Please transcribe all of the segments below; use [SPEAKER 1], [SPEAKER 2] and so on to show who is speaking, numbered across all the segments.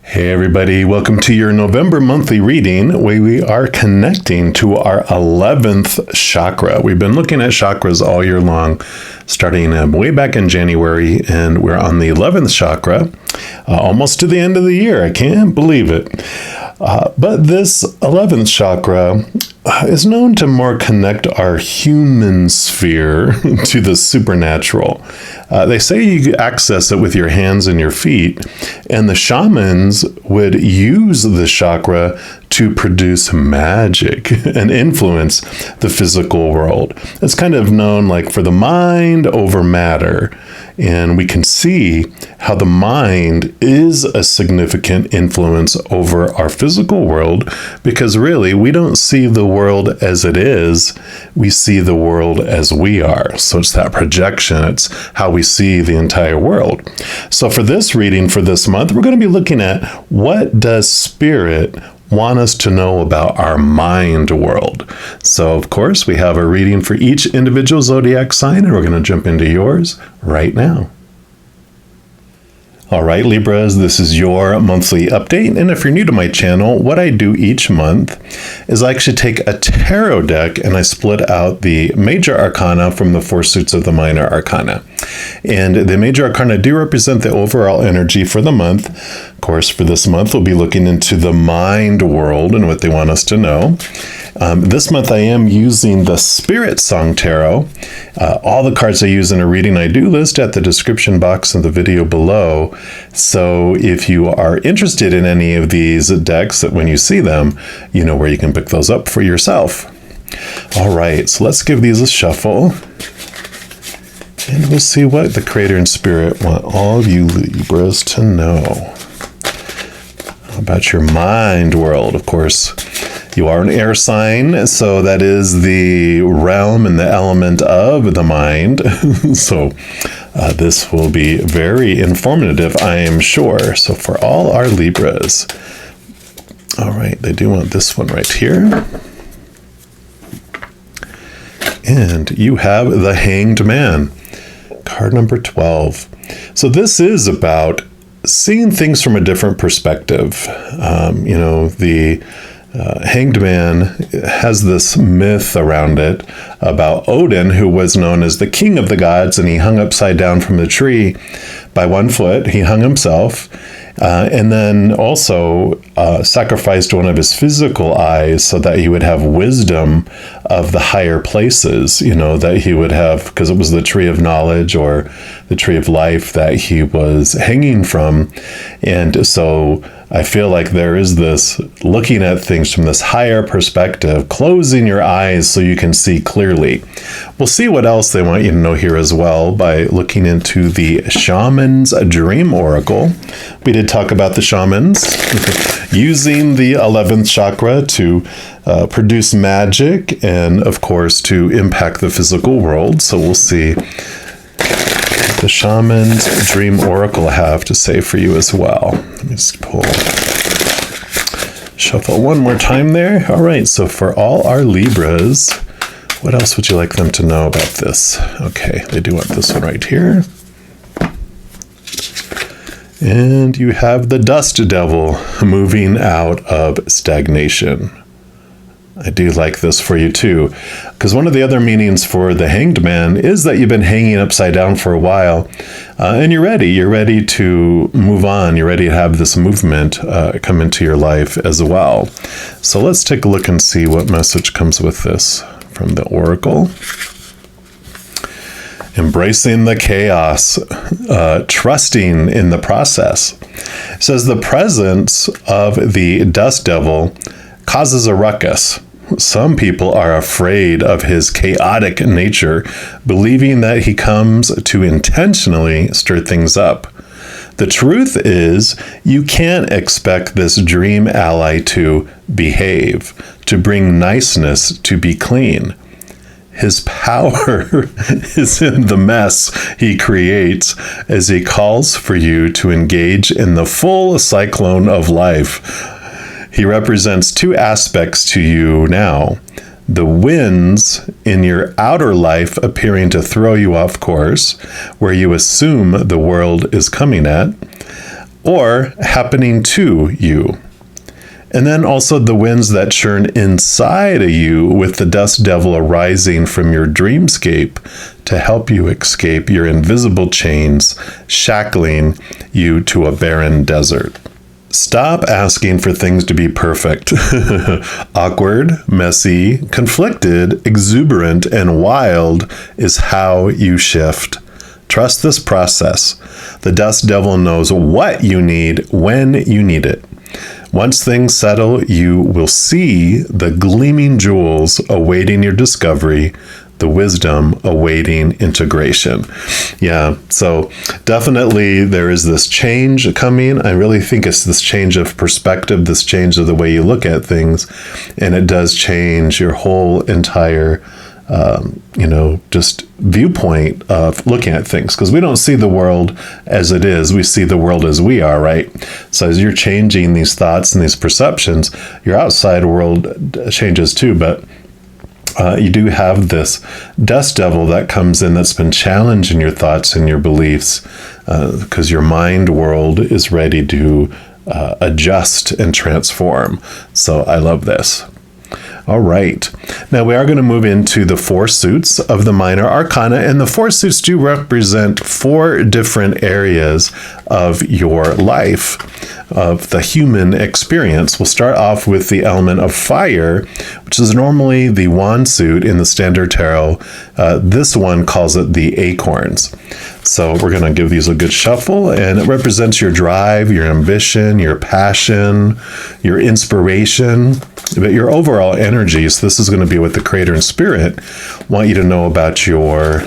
[SPEAKER 1] Hey everybody, welcome to your November monthly reading where we are connecting to our 11th chakra. We've been looking at chakras all year long, starting way back in January, and we're on the 11th chakra, almost to the end of the year. I can't believe it. But this 11th chakra is known to more connect our human sphere to the supernatural. They say you access it with your hands and your feet, and the shamans would use the chakra to produce magic and influence the physical world. It's kind of known like for the mind over matter. And we can see how the mind is a significant influence over our physical world, because really we don't see the world as it is, we see the world as we are. So it's that projection, it's how we see the entire world. So for this reading for this month, we're going to be looking at what does spirit want us to know about our mind world. So, of course, we have a reading for each individual zodiac sign, and we're going to jump into yours right now. All right, Libras, this is your monthly update. And if you're new to my channel, what I do each month is I actually take a tarot deck and I split out the major arcana from the four suits of the minor arcana. And the major arcana do represent the overall energy for the month. Of course, for this month, we'll be looking into the mind world and what they want us to know. This month, I am using the Spirit Song Tarot. All the cards I use in a reading, I do list at the description box of the video below. So if you are interested in any of these decks, that when you see them, you know where you can pick those up for yourself. All right, so let's give these a shuffle. And we'll see what the Creator and Spirit want all of you Libras to know about your mind world. Of course, you are an air sign, so that is the realm and the element of the mind. So this will be very informative, I am sure. So for all our Libras, all right, they do want this one right here. And you have the Hanged Man, card number 12. So this is about seeing things from a different perspective. The Hanged Man has this myth around it about Odin, who was known as the king of the gods, and he hung upside down from the tree by 1 foot. He hung himself, and then also sacrificed one of his physical eyes so that he would have wisdom of the higher places, that he would have, because it was the tree of knowledge or the tree of life that he was hanging from. And so I feel like there is this looking at things from this higher perspective, closing your eyes so you can see clearly. We'll see what else they want you to know here as well by looking into the Shaman's Dream Oracle. We did talk about the shamans using the 11th chakra to produce magic and, of course, to impact the physical world. So we'll see what the Shaman's Dream Oracle have to say for you as well. Let me just shuffle one more time there. All right, so for all our Libras, what else would you like them to know about this? Okay, they do want this one right here. And you have the Dust Devil moving out of stagnation. I do like this for you too, because one of the other meanings for the Hanged Man is that you've been hanging upside down for a while, and you're ready. You're ready to move on. You're ready to have this movement come into your life as well. So let's take a look and see what message comes with this from the Oracle. Embracing the chaos, trusting in the process. It says the presence of the Dust Devil causes a ruckus. Some people are afraid of his chaotic nature, believing that he comes to intentionally stir things up. The truth is, you can't expect this dream ally to behave, to bring niceness, to be clean. His power is in the mess he creates as he calls for you to engage in the full cyclone of life. He represents two aspects to you now. The winds in your outer life appearing to throw you off course, where you assume the world is coming at, or happening to you. And then also the winds that churn inside of you with the dust devil arising from your dreamscape to help you escape your invisible chains, shackling you to a barren desert. Stop asking for things to be perfect. Awkward, messy, conflicted, exuberant, and wild is how you shift. Trust this process. The dust devil knows what you need when you need it. Once things settle, you will see the gleaming jewels awaiting your discovery, the wisdom awaiting integration. Yeah, so definitely there is this change coming. I really think it's this change of perspective, this change of the way you look at things, and it does change your whole entire just viewpoint of looking at things, because we don't see the world as it is. We see the world as we are, right? So as you're changing these thoughts and these perceptions, your outside world changes too, but you do have this dust devil that comes in that's been challenging your thoughts and your beliefs, because your mind world is ready to adjust and transform. So I love this. All right. Now we are going to move into the 4 suits of the minor arcana, and the 4 suits do represent 4 different areas of your life, of the human experience. We'll start off with the element of fire, which is normally the wand suit in the standard tarot. This one calls it the acorns. So we're going to give these a good shuffle, and it represents your drive, your ambition, your passion, your inspiration, but your overall energy. So this is going to be what the Creator and Spirit want you to know about your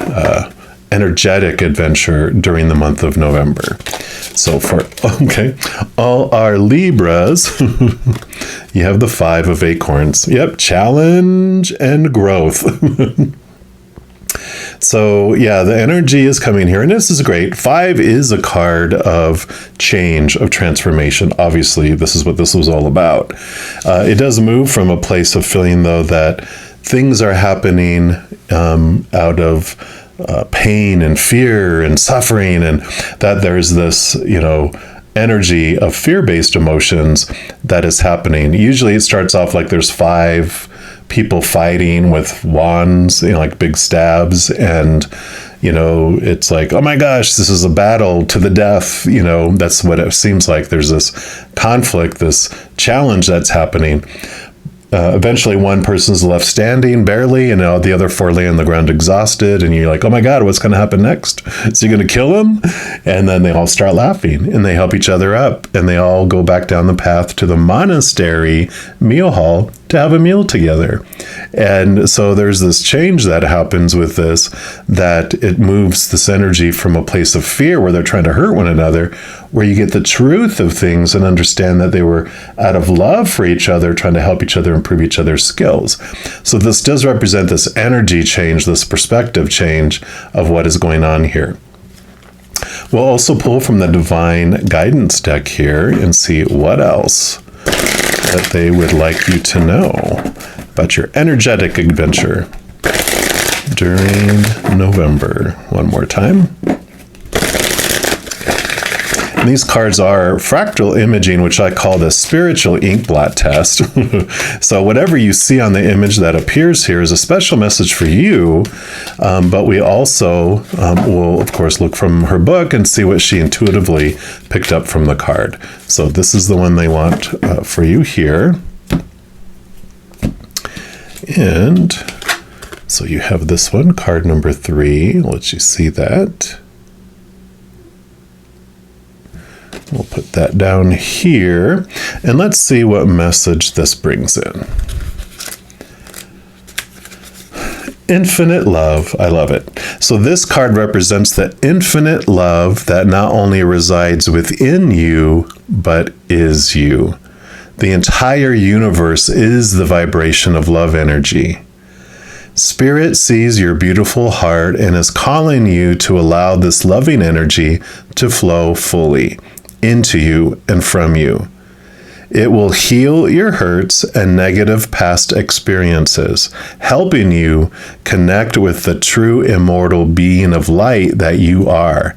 [SPEAKER 1] energetic adventure during the month of November. So for, all our Libras, you have the 5 of acorns. Yep, challenge and growth. So yeah, the energy is coming here, and this is great. 5 is a card of change, of transformation. Obviously, this is what this was all about. It does move from a place of feeling, though, that things are happening out of pain and fear and suffering, and that there's this, energy of fear-based emotions that is happening. Usually it starts off like there's 5 people fighting with wands, like big stabs, and it's like, oh my gosh, this is a battle to the death. That's what it seems like. There's this conflict, this challenge that's happening. Eventually one person's left standing barely, and the other 4 lay on the ground exhausted, and you're like, oh my God, what's going to happen next? Is he going to kill him? And then they all start laughing, and they help each other up, and they all go back down the path to the monastery meal hall to have a meal together. And so there's this change that happens with this, that it moves this energy from a place of fear where they're trying to hurt one another, where you get the truth of things and understand that they were out of love for each other, trying to help each other improve each other's skills. So this does represent this energy change, this perspective change of what is going on here. We'll also pull from the Divine Guidance deck here and see what else that they would like you to know about your energetic adventure during November. One more time. And these cards are fractal imaging, which I call the spiritual ink blot test. So whatever you see on the image that appears here is a special message for you. But we also will, of course, look from her book and see what she intuitively picked up from the card. So this is the one they want for you here. And so you have this one, card number 3. I'll let you see that. We'll put that down here, and let's see what message this brings in. Infinite love. I love it. So this card represents the infinite love that not only resides within you, but is you. The entire universe is the vibration of love energy. Spirit sees your beautiful heart and is calling you to allow this loving energy to flow fully into you and from you. It will heal your hurts and negative past experiences, helping you connect with the true immortal being of light that you are.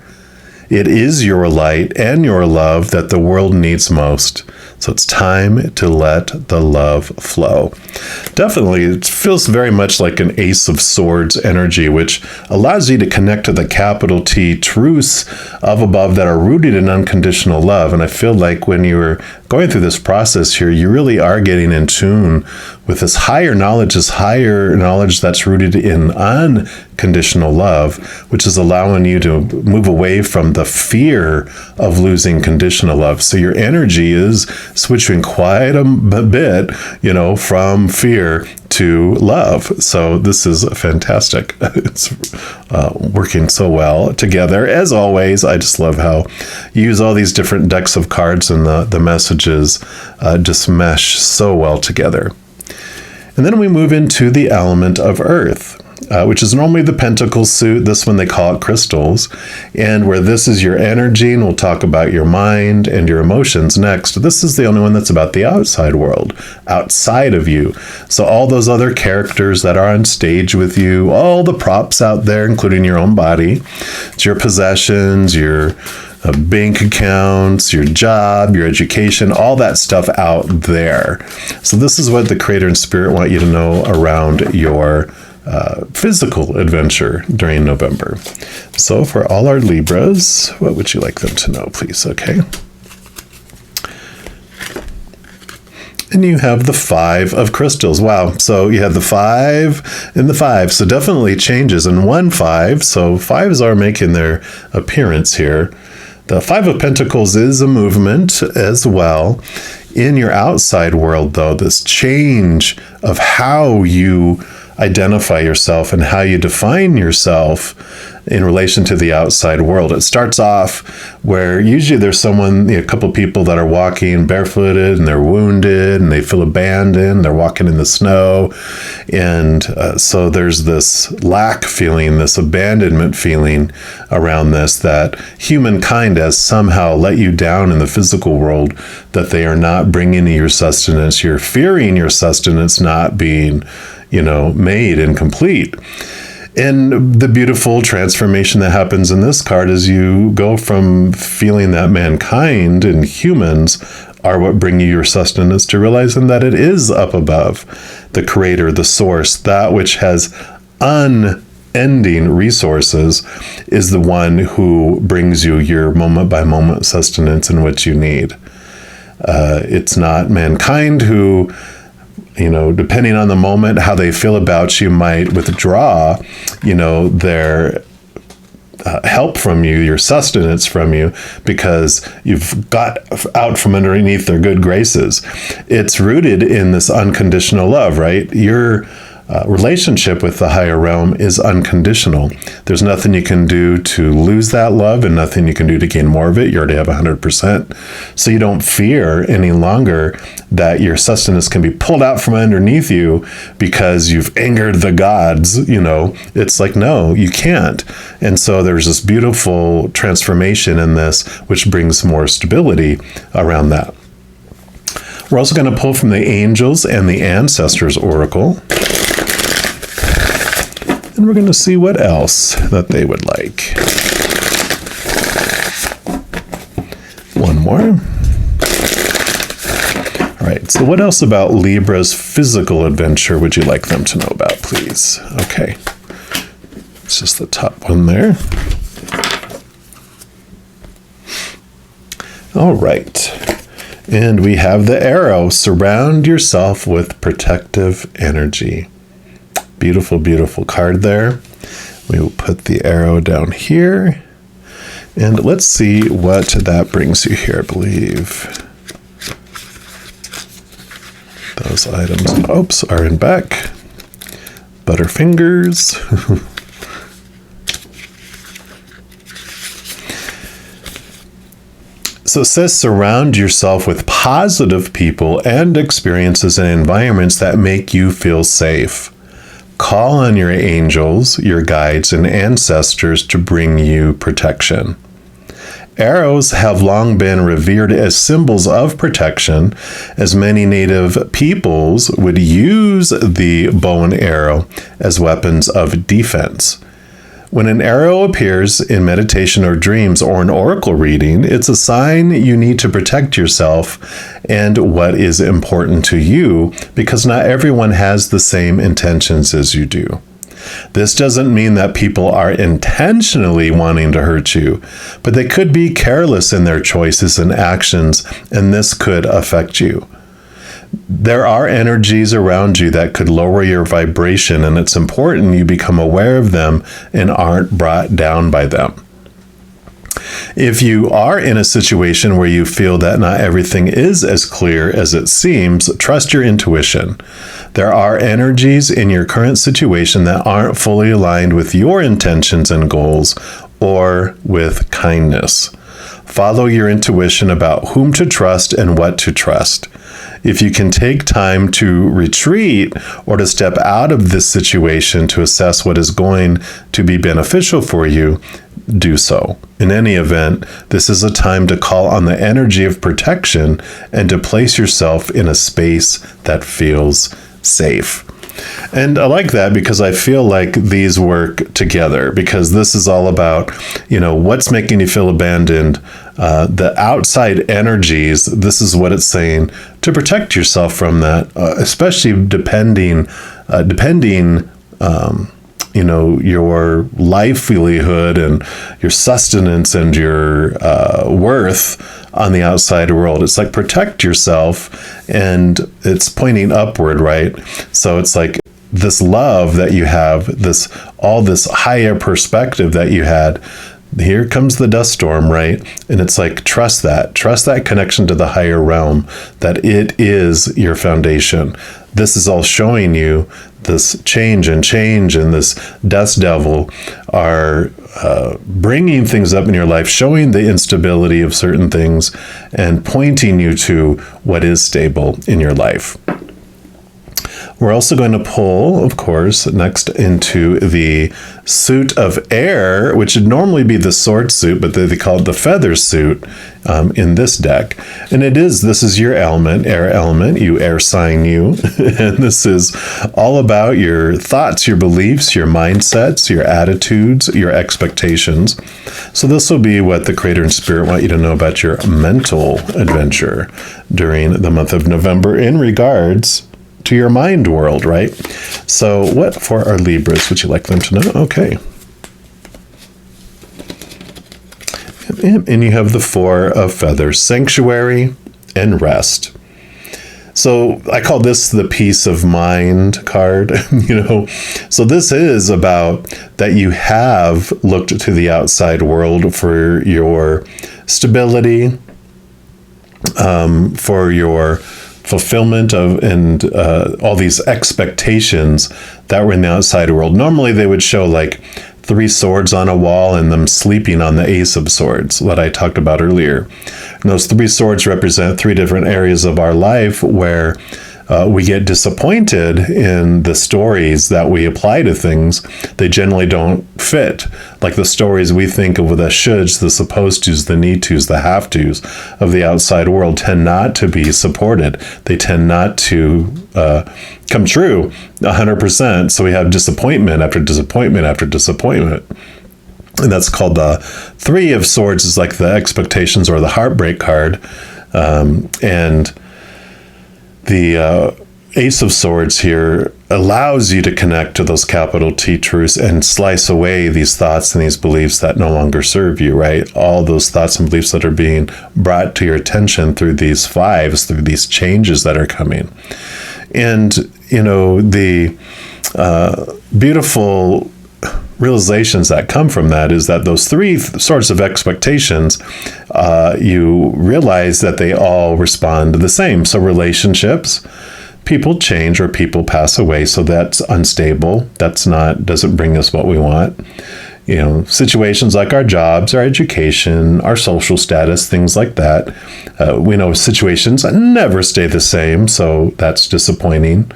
[SPEAKER 1] It is your light and your love that the world needs most. So it's time to let the love flow. Definitely, it feels very much like an Ace of Swords energy, which allows you to connect to the capital T truths of above that are rooted in unconditional love. And I feel like when you're going through this process here, you really are getting in tune with this higher knowledge that's rooted in unconditional love, which is allowing you to move away from the fear of losing conditional love. So your energy is switching quite a bit, from fear to love. So this is fantastic. It's working so well together. As always, I just love how you use all these different decks of cards, and the messages just mesh so well together. And then we move into the element of earth, which is normally the pentacle suit. This one they call it crystals. And where this is your energy, and we'll talk about your mind and your emotions next. This is the only one that's about the outside world, outside of you. So all those other characters that are on stage with you, all the props out there, including your own body, it's your possessions, your bank accounts, your job, your education, all that stuff out there. So this is what the Creator and Spirit want you to know around your physical adventure during November. So for all our Libras, what would you like them to know, please? Okay. And you have the 5 of crystals. Wow. So you have the 5 and the 5. So definitely changes. And 1 5. So 5s are making their appearance here. The 5 of Pentacles is a movement as well. In your outside world, though, this change of how you identify yourself and how you define yourself in relation to the outside world. It starts off where usually there's someone, a couple people that are walking barefooted and they're wounded and they feel abandoned. They're walking in the snow. And so there's this lack feeling, this abandonment feeling around this, that humankind has somehow let you down in the physical world, that they are not bringing you your sustenance. You're fearing your sustenance not being made and complete. And the beautiful transformation that happens in this card is you go from feeling that mankind and humans are what bring you your sustenance to realizing that it is up above, the Creator, the source, that which has unending resources, is the one who brings you your moment by moment sustenance in what you need. It's not mankind who, depending on the moment, how they feel about you, might withdraw, their help from you, your sustenance from you, because you've got out from underneath their good graces. It's rooted in this unconditional love, right? Your relationship with the higher realm is unconditional. There's nothing you can do to lose that love and nothing you can do to gain more of it. You already have 100%. So you don't fear any longer that your sustenance can be pulled out from underneath you because you've angered the gods. It's like, no, you can't. And so there's this beautiful transformation in this, which brings more stability around that. We're also going to pull from the Angels and the Ancestors Oracle. And we're going to see what else that they would like. One more. All right, so what else about Libra's physical adventure would you like them to know about, please? Okay. It's just the top one there. All right. And we have the arrow. Surround yourself with protective energy. Beautiful, beautiful card there. We will put the arrow down here. And let's see what that brings you here, I believe. Those items, are in back. Butterfingers. So it says surround yourself with positive people and experiences and environments that make you feel safe. Call on your angels, your guides, and ancestors to bring you protection. Arrows have long been revered as symbols of protection, as many native peoples would use the bow and arrow as weapons of defense. When an arrow appears in meditation or dreams or an oracle reading, it's a sign you need to protect yourself and what is important to you, because not everyone has the same intentions as you do. This doesn't mean that people are intentionally wanting to hurt you, but they could be careless in their choices and actions, and this could affect you. There are energies around you that could lower your vibration, and it's important you become aware of them and aren't brought down by them. If you are in a situation where you feel that not everything is as clear as it seems, trust your intuition. There are energies in your current situation that aren't fully aligned with your intentions and goals or with kindness. Follow your intuition about whom to trust and what to trust. If you can take time to retreat or to step out of this situation to assess what is going to be beneficial for you, do so. In any event, this is a time to call on the energy of protection and to place yourself in a space that feels safe. And I like that because I feel like these work together, because this is all about, what's making you feel abandoned, the outside energies. This is what it's saying to protect yourself from that, especially depending your livelihood and your sustenance and your worth on the outside world. It's like protect yourself, and it's pointing upward, right? So it's like this love that you have, this higher perspective that you had. Here comes the dust storm, right? And it's like, trust that connection to the higher realm, that it is your foundation. This is all showing you this change and this dust devil are bringing things up in your life, showing the instability of certain things and pointing you to what is stable in your life. We're also going to pull, of course, next into the suit of air, which would normally be the sword suit, but they call it the feather suit in this deck. And this is your element, air element, you air sign you. And this is all about your thoughts, your beliefs, your mindsets, your attitudes, your expectations. So this will be what the Creator and Spirit want you to know about your mental adventure during the month of November in regards to your mind world, right? So what for our Libras would you like them to know? Okay. And you have the Four of Feathers, sanctuary and rest. So I call this the peace of mind card, So this is about that you have looked to the outside world for your stability, for your fulfillment of and all these expectations that were in the outside world. Normally they would show like 3 swords on a wall and them sleeping on the Ace of Swords, what I talked about earlier. And those 3 swords represent 3 different areas of our life where we get disappointed in the stories that we apply to things. They generally don't fit. Like the stories we think of with the shoulds, the supposed tos, the need tos, the have tos of the outside world tend not to be supported. They tend not to come true 100%. So we have disappointment after disappointment after disappointment. And that's called the 3 of Swords, is like the expectations or the heartbreak card. And the Ace of Swords here allows you to connect to those capital T truths and slice away these thoughts and these beliefs that no longer serve you, right? All those thoughts and beliefs that are being brought to your attention through these 5s, through these changes that are coming. And, the beautiful realizations that come from that is that those 3 sorts of expectations, you realize that they all respond the same. So relationships, people change or people pass away, so that's unstable. Doesn't bring us what we want. Situations like our jobs, our education, our social status, things like that. We know situations never stay the same, so that's disappointing.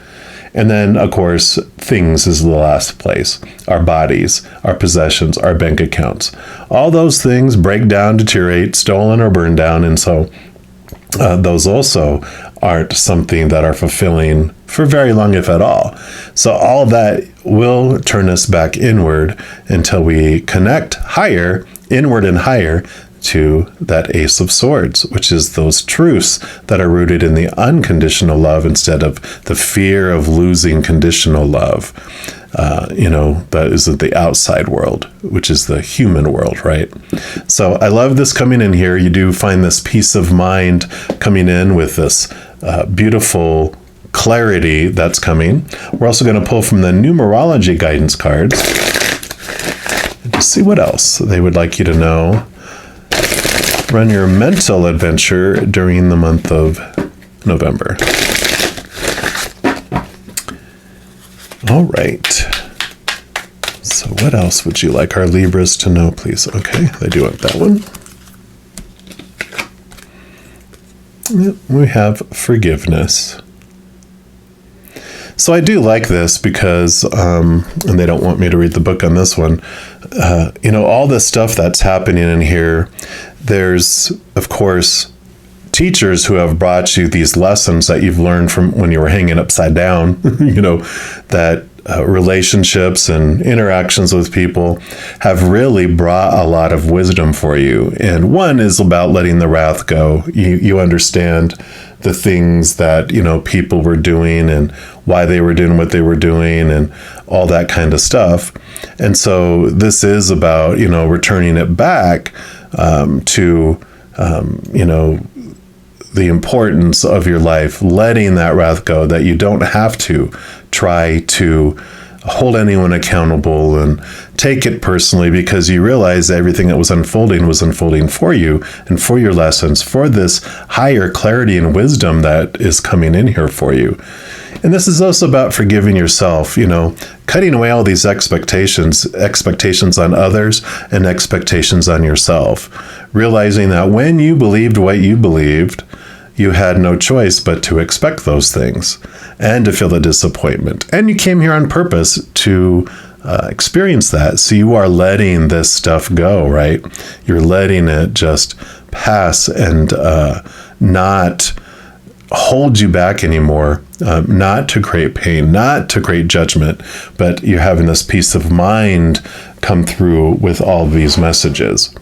[SPEAKER 1] And then, of course, things is the last place. Our bodies, our possessions, our bank accounts. All those things break down, deteriorate, stolen or burned down. And so those also aren't something that are fulfilling for very long, if at all. So all of that will turn us back inward until we connect higher, inward and higher, to that Ace of Swords, which is those truths that are rooted in the unconditional love instead of the fear of losing conditional love. That is the outside world, which is the human world, right? So I love this coming in here. You do find this peace of mind coming in with this beautiful clarity that's coming. We're also going to pull from the numerology guidance cards to see what else they would like you to know. Run your mental adventure during the month of November. All right. So what else would you like our Libras to know, please? Okay, they do want that one. Yep, we have forgiveness. So I do like this because, and they don't want me to read the book on this one, all this stuff that's happening in here, there's, of course, teachers who have brought you these lessons that you've learned from when you were hanging upside down, that relationships and interactions with people have really brought a lot of wisdom for you. And one is about letting the wrath go. You understand the things that, people were doing and why they were doing what they were doing and all that kind of stuff. And so this is about, returning it back to, the importance of your life, letting that wrath go, that you don't have to try to hold anyone accountable and take it personally, because you realize that everything that was unfolding for you and for your lessons, for this higher clarity and wisdom that is coming in here for you. And this is also about forgiving yourself, cutting away all these expectations on others and expectations on yourself, realizing that when you believed what you believed, you had no choice but to expect those things and to feel the disappointment. And you came here on purpose to experience that. So you are letting this stuff go, right? You're letting it just pass and not hold you back anymore, not to create pain, not to create judgment, but you're having this peace of mind come through with all these messages.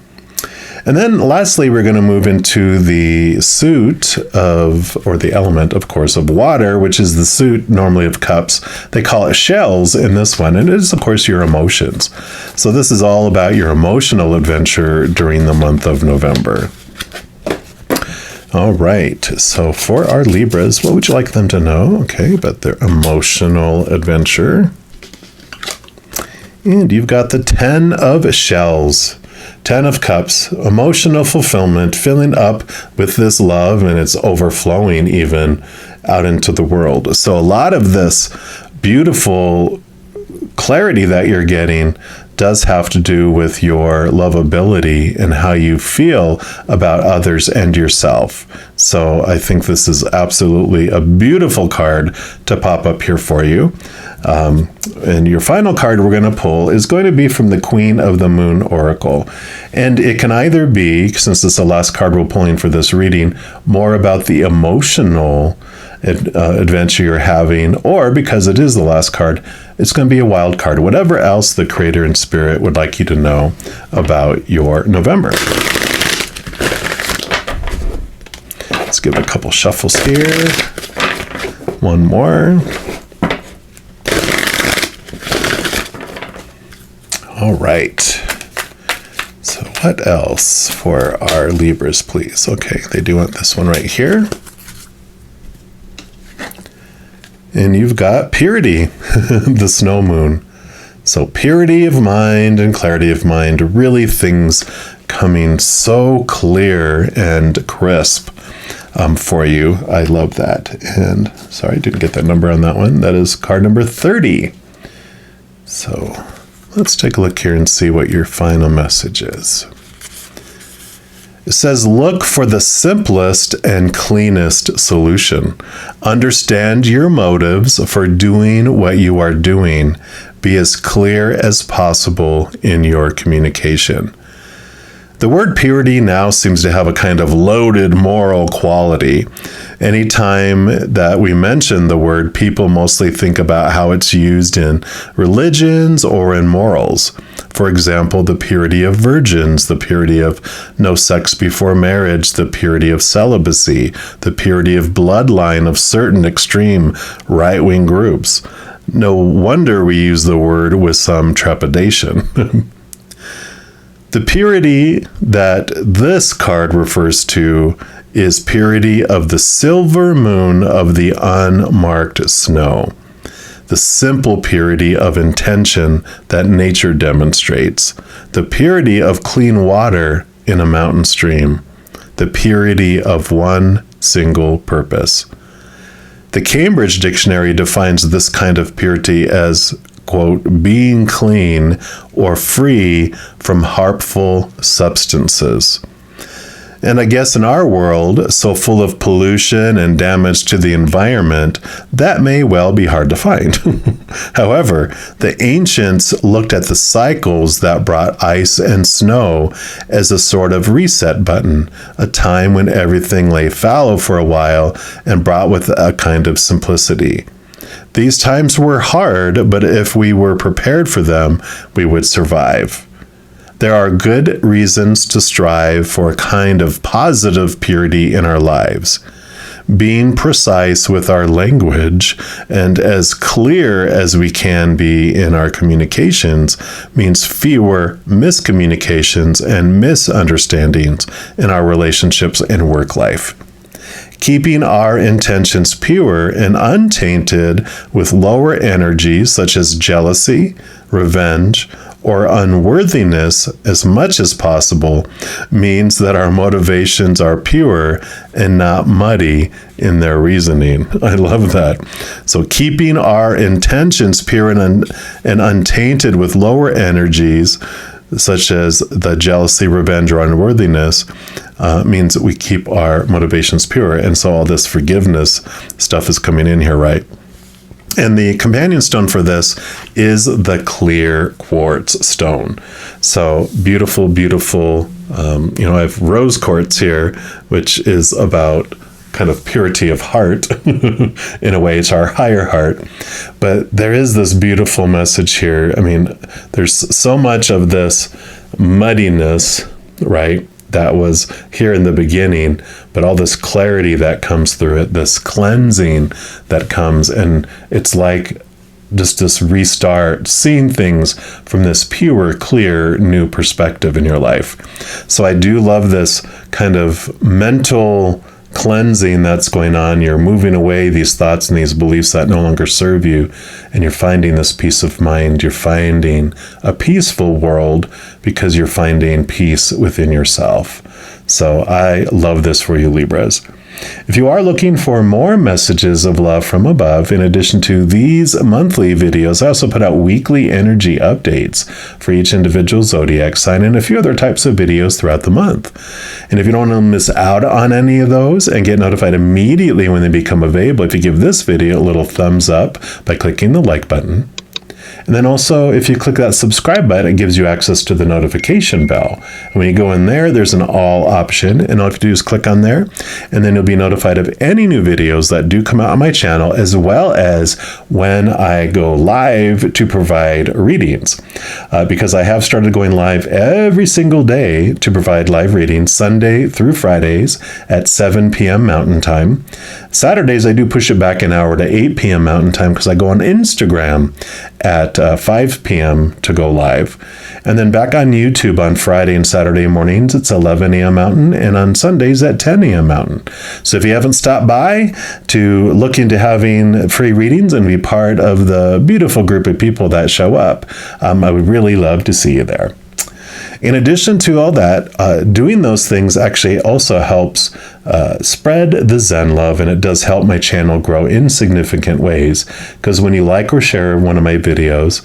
[SPEAKER 1] And then lastly, we're going to move into the suit or the element, of course, of water, which is the suit normally of cups. They call it shells in this one. And it is, of course, your emotions. So this is all about your emotional adventure during the month of November. All right. So for our Libras, what would you like them to know? Okay, but their emotional adventure. And you've got the 10 of shells. 10 of Cups, emotional fulfillment, filling up with this love, and it's overflowing even out into the world. So a lot of this beautiful clarity that you're getting does have to do with your lovability and how you feel about others and yourself. So I think this is absolutely a beautiful card to pop up here for you. And your final card we're going to pull is going to be from the Queen of the Moon Oracle. And it can either be, since this is the last card we're pulling for this reading, more about the emotional adventure you're having, or because it is the last card, it's going to be a wild card, whatever else the Creator and Spirit would like you to know about your November. Let's give it a couple shuffles here. One more. All right. So what else for our Libras, please? Okay, they do want this one right here. And you've got purity, the snow moon. So purity of mind and clarity of mind, really things coming so clear and crisp for you. I love that. And sorry, I didn't get that number on that one. That is card number 30. So let's take a look here and see what your final message is. It says, look for the simplest and cleanest solution. Understand your motives for doing what you are doing. Be as clear as possible in your communication. The word purity now seems to have a kind of loaded moral quality. Anytime that we mention the word, people mostly think about how it's used in religions or in morals. For example, the purity of virgins, the purity of no sex before marriage, the purity of celibacy, the purity of bloodline of certain extreme right-wing groups. No wonder we use the word with some trepidation. The purity that this card refers to is purity of the silver moon of the unmarked snow. The simple purity of intention that nature demonstrates. The purity of clean water in a mountain stream. The purity of one single purpose. The Cambridge Dictionary defines this kind of purity as, quote, being clean or free from harmful substances. And I guess in our world, so full of pollution and damage to the environment, that may well be hard to find. However, the ancients looked at the cycles that brought ice and snow as a sort of reset button, a time when everything lay fallow for a while and brought with a kind of simplicity. These times were hard, but if we were prepared for them, we would survive. There are good reasons to strive for a kind of positive purity in our lives. Being precise with our language and as clear as we can be in our communications means fewer miscommunications and misunderstandings in our relationships and work life. Keeping our intentions pure and untainted with lower energies such as jealousy, revenge, or unworthiness as much as possible means that our motivations are pure and not muddy in their reasoning. I love that. So keeping our intentions pure and untainted with lower energies such as the jealousy, revenge, or unworthiness means that we keep our motivations pure. And so all this forgiveness stuff is coming in here, right? And the companion stone for this is the clear quartz stone. So beautiful, beautiful. I have rose quartz here, which is about kind of purity of heart. In a way, it's our higher heart. But there is this beautiful message here. I mean, there's so much of this muddiness, right, that was here in the beginning, but all this clarity that comes through it, this cleansing that comes, and it's like just this restart, seeing things from this pure, clear, new perspective in your life. So I do love this kind of mental cleansing that's going on. You're moving away these thoughts and these beliefs that no longer serve you, and you're finding this peace of mind. You're finding a peaceful world because you're finding peace within yourself. So I love this for you, Libras. If you are looking for more messages of love from above, in addition to these monthly videos, I also put out weekly energy updates for each individual zodiac sign and a few other types of videos throughout the month. And if you don't want to miss out on any of those and get notified immediately when they become available, if you give this video a little thumbs up by clicking the like button. And then also, if you click that subscribe button, it gives you access to the notification bell. And when you go in there, there's an all option, and all you have to do is click on there, and then you'll be notified of any new videos that do come out on my channel, as well as when I go live to provide readings. Because I have started going live every single day to provide live readings, Sunday through Fridays at 7 p.m. Mountain Time. Saturdays, I do push it back an hour to 8 p.m. Mountain Time because I go on Instagram at 5 p.m. to go live. And then back on YouTube on Friday and Saturday mornings, it's 11 a.m. Mountain, and on Sundays at 10 a.m. Mountain. So if you haven't stopped by to look into having free readings and be part of the beautiful group of people that show up, I would really love to see you there. In addition to all that, doing those things actually also helps spread the Zen love, and it does help my channel grow in significant ways, because when you like or share one of my videos,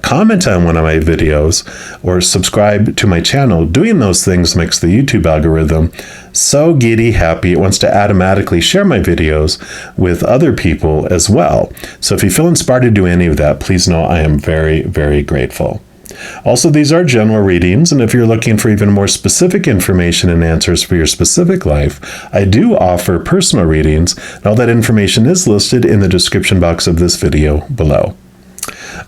[SPEAKER 1] comment on one of my videos, or subscribe to my channel, doing those things makes the YouTube algorithm so giddy happy it wants to automatically share my videos with other people as well. So if you feel inspired to do any of that, please know I am very, very grateful. Also, these are general readings, and if you're looking for even more specific information and answers for your specific life, I do offer personal readings, and all that information is listed in the description box of this video below.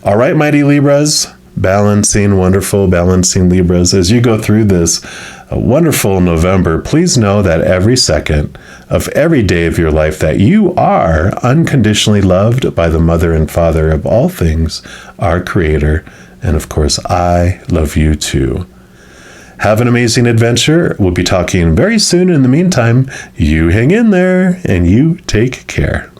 [SPEAKER 1] All right, mighty Libras, wonderful balancing Libras, as you go through this wonderful November, please know that every second of every day of your life that you are unconditionally loved by the Mother and Father of all things, our Creator. And of course, I love you too. Have an amazing adventure. We'll be talking very soon. In the meantime, you hang in there and you take care.